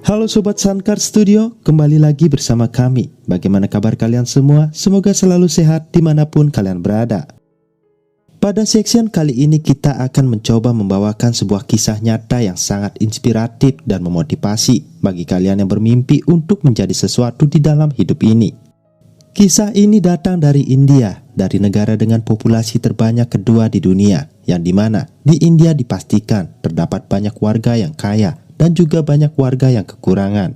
Halo Sobat Sankar Studio, kembali lagi bersama kami. Bagaimana kabar kalian semua? Semoga selalu sehat dimanapun kalian berada. Pada section kali ini kita akan mencoba membawakan sebuah kisah nyata yang sangat inspiratif dan memotivasi bagi kalian yang bermimpi untuk menjadi sesuatu di dalam hidup ini. Kisah ini datang dari India, dari negara dengan populasi terbanyak kedua di dunia, yang dimana di India dipastikan terdapat banyak warga yang kaya dan juga banyak warga yang kekurangan.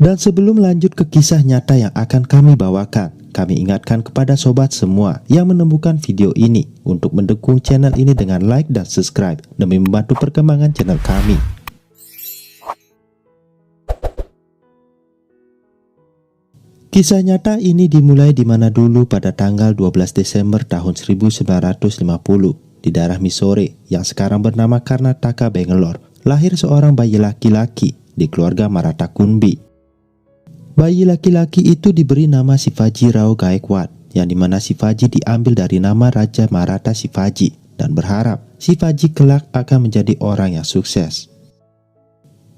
Dan sebelum lanjut ke kisah nyata yang akan kami bawakan, kami ingatkan kepada sobat semua yang menemukan video ini untuk mendukung channel ini dengan like dan subscribe demi membantu perkembangan channel kami. Kisah nyata ini dimulai di mana dulu pada tanggal 12 Desember tahun 1950 di daerah Mysore yang sekarang bernama Karnataka, Bangalore, lahir seorang bayi laki-laki di keluarga Maratha Kunbi. Bayi laki-laki itu diberi nama Shivaji Rao Gaikwad, yang dimana Shivaji diambil dari nama Raja Maratha Shivaji, dan berharap Shivaji kelak akan menjadi orang yang sukses.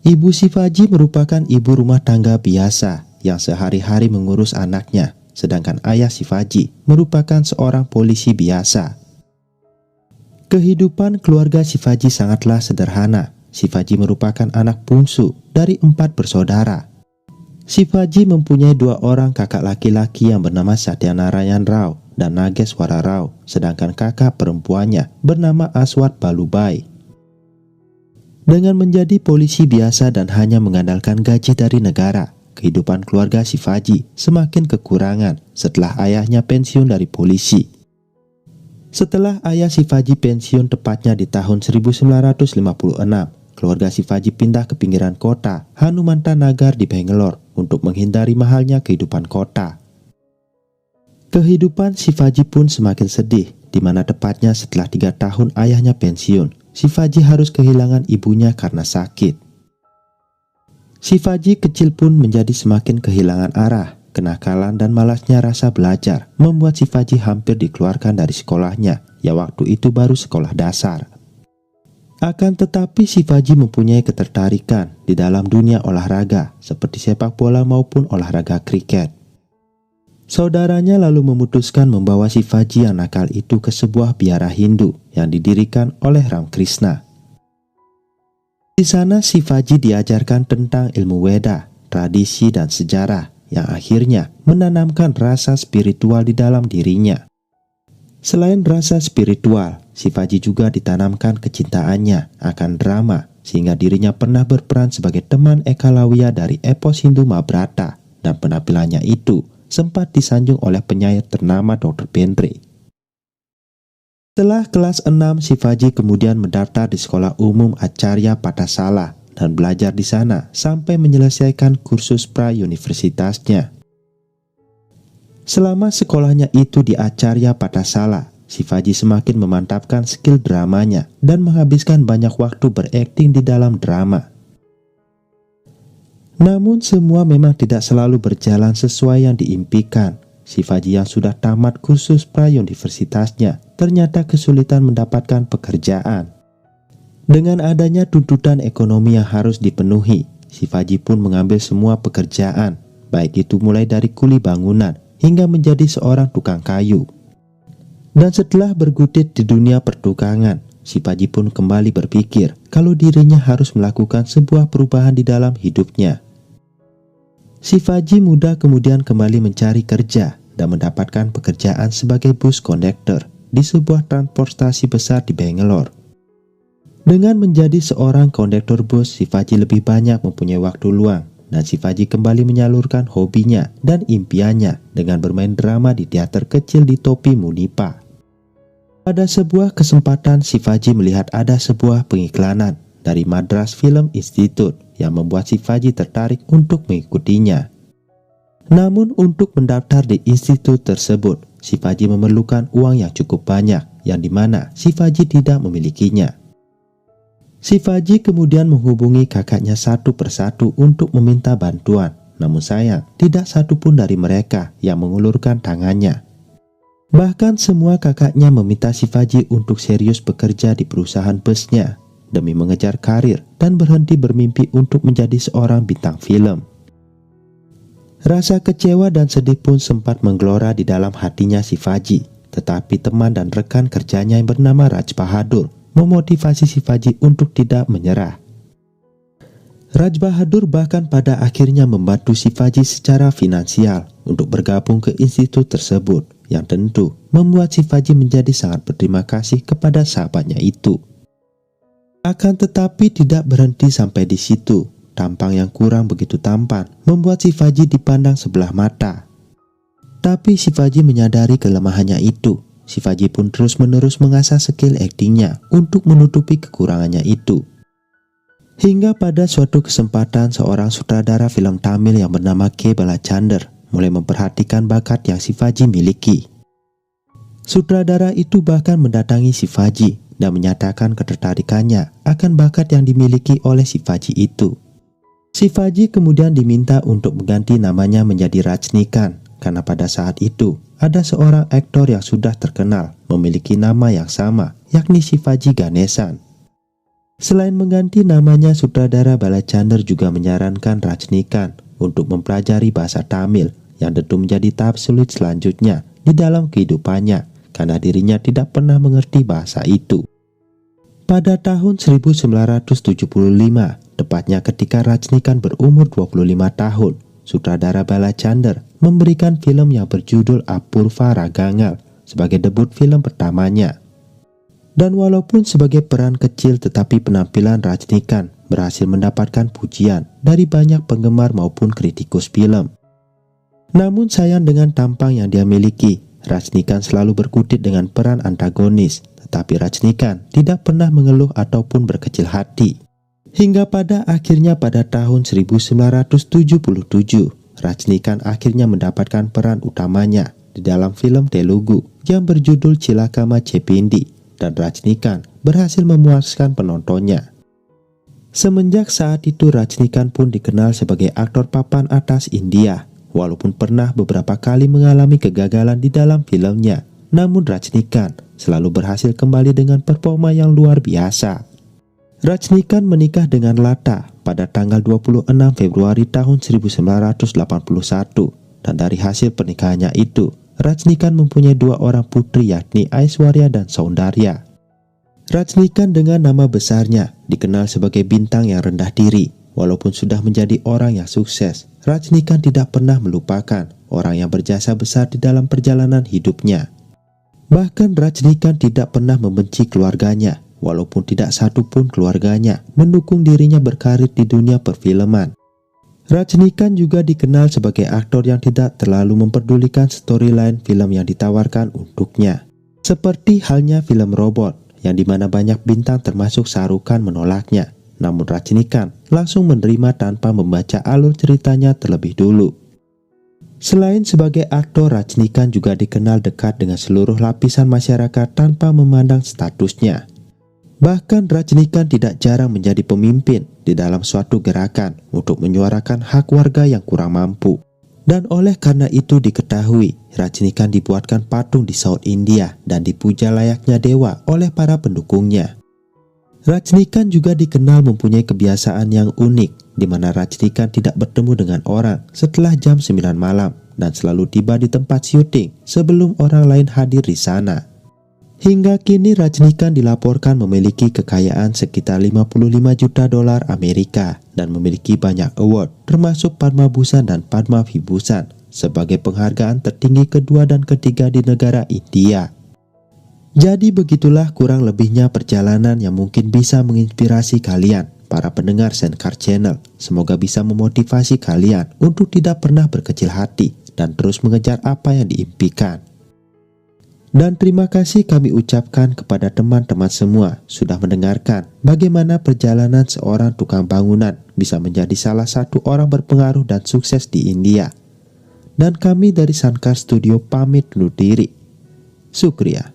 Ibu Shivaji merupakan ibu rumah tangga biasa yang sehari-hari mengurus anaknya, sedangkan ayah Shivaji merupakan seorang polisi biasa. Kehidupan keluarga Shivaji sangatlah sederhana. Shivaji merupakan anak bungsu dari 4 bersaudara. Shivaji mempunyai 2 orang kakak laki-laki yang bernama Satyanarayan Rao dan Nageswara Rao, sedangkan kakak perempuannya bernama Aswat Balubai. Dengan menjadi polisi biasa dan hanya mengandalkan gaji dari negara, kehidupan keluarga Shivaji semakin kekurangan setelah ayahnya pensiun dari polisi. Setelah ayah Shivaji pensiun tepatnya di tahun 1956, keluarga Shivaji pindah ke pinggiran kota Hanumantanagar di Bangalore untuk menghindari mahalnya kehidupan kota. Kehidupan Shivaji pun semakin sedih, di mana tepatnya setelah 3 tahun ayahnya pensiun, Shivaji harus kehilangan ibunya karena sakit. Shivaji kecil pun menjadi semakin kehilangan arah. Kenakalan dan malasnya rasa belajar membuat Shivaji hampir dikeluarkan dari sekolahnya, yang waktu itu baru sekolah dasar. Akan tetapi Shivaji mempunyai ketertarikan di dalam dunia olahraga seperti sepak bola maupun olahraga kriket. Saudaranya lalu memutuskan membawa Shivaji yang nakal itu ke sebuah biara Hindu yang didirikan oleh Ram Krishna. Di sana Shivaji diajarkan tentang ilmu Weda, tradisi dan sejarah yang akhirnya menanamkan rasa spiritual di dalam dirinya. Selain rasa spiritual, Shivaji juga ditanamkan kecintaannya akan drama, sehingga dirinya pernah berperan sebagai teman Ekalawiya dari epos Hindu Mahabharata, dan penampilannya itu sempat disanjung oleh penyair ternama Dr. Bendre. Setelah kelas 6, Shivaji kemudian mendaftar di Sekolah Umum Acharya Pathasala dan belajar di sana sampai menyelesaikan kursus pra-universitasnya. Selama sekolahnya itu di Acharya Pathasala, Shivaji semakin memantapkan skill dramanya dan menghabiskan banyak waktu berakting di dalam drama. Namun semua memang tidak selalu berjalan sesuai yang diimpikan. Shivaji yang sudah tamat kursus pra-universitasnya ternyata kesulitan mendapatkan pekerjaan. Dengan adanya tuntutan ekonomi yang harus dipenuhi, Shivaji pun mengambil semua pekerjaan, baik itu mulai dari kuli bangunan hingga menjadi seorang tukang kayu. Dan setelah berkutit di dunia pertukangan, Shivaji pun kembali berpikir kalau dirinya harus melakukan sebuah perubahan di dalam hidupnya. Shivaji muda kemudian kembali mencari kerja dan mendapatkan pekerjaan sebagai bus kondektor di sebuah transportasi besar di Bangalore. Dengan menjadi seorang kondektor bus, Shivaji lebih banyak mempunyai waktu luang, dan Shivaji kembali menyalurkan hobinya dan impiannya dengan bermain drama di teater kecil di Topi Munipa. Pada sebuah kesempatan, Shivaji melihat ada sebuah pengiklanan dari Madras Film Institute yang membuat Shivaji tertarik untuk mengikutinya. Namun untuk mendaftar di institut tersebut, Shivaji memerlukan uang yang cukup banyak, yang dimana Shivaji tidak memilikinya. Shivaji kemudian menghubungi kakaknya satu persatu untuk meminta bantuan, namun sayang tidak satu pun dari mereka yang mengulurkan tangannya. Bahkan semua kakaknya meminta Shivaji untuk serius bekerja di perusahaan busnya. demi mengejar karir dan berhenti bermimpi untuk menjadi seorang bintang film. Rasa kecewa dan sedih pun sempat menggelora di dalam hatinya Shivaji, tetapi teman dan rekan kerjanya yang bernama Raj Bahadur memotivasi Shivaji untuk tidak menyerah. Raj Bahadur bahkan pada akhirnya membantu Shivaji secara finansial untuk bergabung ke institut tersebut, yang tentu membuat Shivaji menjadi sangat berterima kasih kepada sahabatnya itu. Akan tetapi tidak berhenti sampai di situ. Tampang yang kurang begitu tampan membuat Shivaji dipandang sebelah mata. Tapi Shivaji menyadari kelemahannya itu. Shivaji pun terus-menerus mengasah skill aktingnya untuk menutupi kekurangannya itu. Hingga pada suatu kesempatan seorang sutradara film Tamil yang bernama K. Balachander mulai memperhatikan bakat yang Shivaji miliki. Sutradara itu bahkan mendatangi Shivaji dan menyatakan ketertarikannya akan bakat yang dimiliki oleh Shivaji itu. Shivaji kemudian diminta untuk mengganti namanya menjadi Rajnikant karena pada saat itu ada seorang aktor yang sudah terkenal memiliki nama yang sama, yakni Shivaji Ganesan. Selain mengganti namanya, sutradara Balachander juga menyarankan Rajnikant untuk mempelajari bahasa Tamil yang tentu menjadi tahap sulit selanjutnya di dalam kehidupannya karena dirinya tidak pernah mengerti bahasa itu. Pada tahun 1975, tepatnya ketika Rajnikant berumur 25 tahun, sutradara Balachander memberikan film yang berjudul Apurva Ragangal sebagai debut film pertamanya. Dan walaupun sebagai peran kecil, tetapi penampilan Rajnikant berhasil mendapatkan pujian dari banyak penggemar maupun kritikus film. Namun sayang dengan tampang yang dia miliki, Rajnikant selalu berkutik dengan peran antagonis, tetapi Rajnikant tidak pernah mengeluh ataupun berkecil hati. Hingga pada akhirnya pada tahun 1977, Rajnikant akhirnya mendapatkan peran utamanya di dalam film Telugu yang berjudul Chilakama Chepindi, dan Rajnikant berhasil memuaskan penontonnya. Semenjak saat itu Rajnikant pun dikenal sebagai aktor papan atas India. Walaupun pernah beberapa kali mengalami kegagalan di dalam filmnya, namun Rajnikant selalu berhasil kembali dengan performa yang luar biasa. Rajnikant menikah dengan Lata pada tanggal 26 Februari tahun 1981, dan dari hasil pernikahannya itu, Rajnikant mempunyai 2 orang putri, yakni Aishwarya dan Saundarya. Rajnikant dengan nama besarnya dikenal sebagai bintang yang rendah diri. Walaupun sudah menjadi orang yang sukses, Rajnikant tidak pernah melupakan orang yang berjasa besar di dalam perjalanan hidupnya. Bahkan Rajnikant tidak pernah membenci keluarganya, walaupun tidak satu pun keluarganya mendukung dirinya berkarir di dunia perfilman. Rajnikant juga dikenal sebagai aktor yang tidak terlalu memperdulikan storyline film yang ditawarkan untuknya. Seperti halnya film Robot, yang dimana banyak bintang termasuk Shah Rukh Khan menolaknya. Namun Rajnikant langsung menerima tanpa membaca alur ceritanya terlebih dulu. Selain sebagai aktor, Rajnikant juga dikenal dekat dengan seluruh lapisan masyarakat tanpa memandang statusnya. Bahkan Rajnikant tidak jarang menjadi pemimpin di dalam suatu gerakan untuk menyuarakan hak warga yang kurang mampu. Dan oleh karena itu diketahui, Rajnikant dibuatkan patung di South India dan dipuja layaknya dewa oleh para pendukungnya. Rajnikant juga dikenal mempunyai kebiasaan yang unik, di mana Rajnikant tidak bertemu dengan orang setelah jam 9 malam dan selalu tiba di tempat syuting sebelum orang lain hadir di sana. Hingga kini Rajnikant dilaporkan memiliki kekayaan sekitar 55 juta dolar Amerika dan memiliki banyak award termasuk Padma Bhushan dan Padma Vibhushan sebagai penghargaan tertinggi kedua dan ketiga di negara India. Jadi begitulah kurang lebihnya perjalanan yang mungkin bisa menginspirasi kalian, para pendengar Zencast Channel. Semoga bisa memotivasi kalian untuk tidak pernah berkecil hati dan terus mengejar apa yang diimpikan. Dan terima kasih kami ucapkan kepada teman-teman semua sudah mendengarkan bagaimana perjalanan seorang tukang bangunan bisa menjadi salah satu orang berpengaruh dan sukses di India. Dan kami dari Zencast Studio pamit undur diri. Sukriya.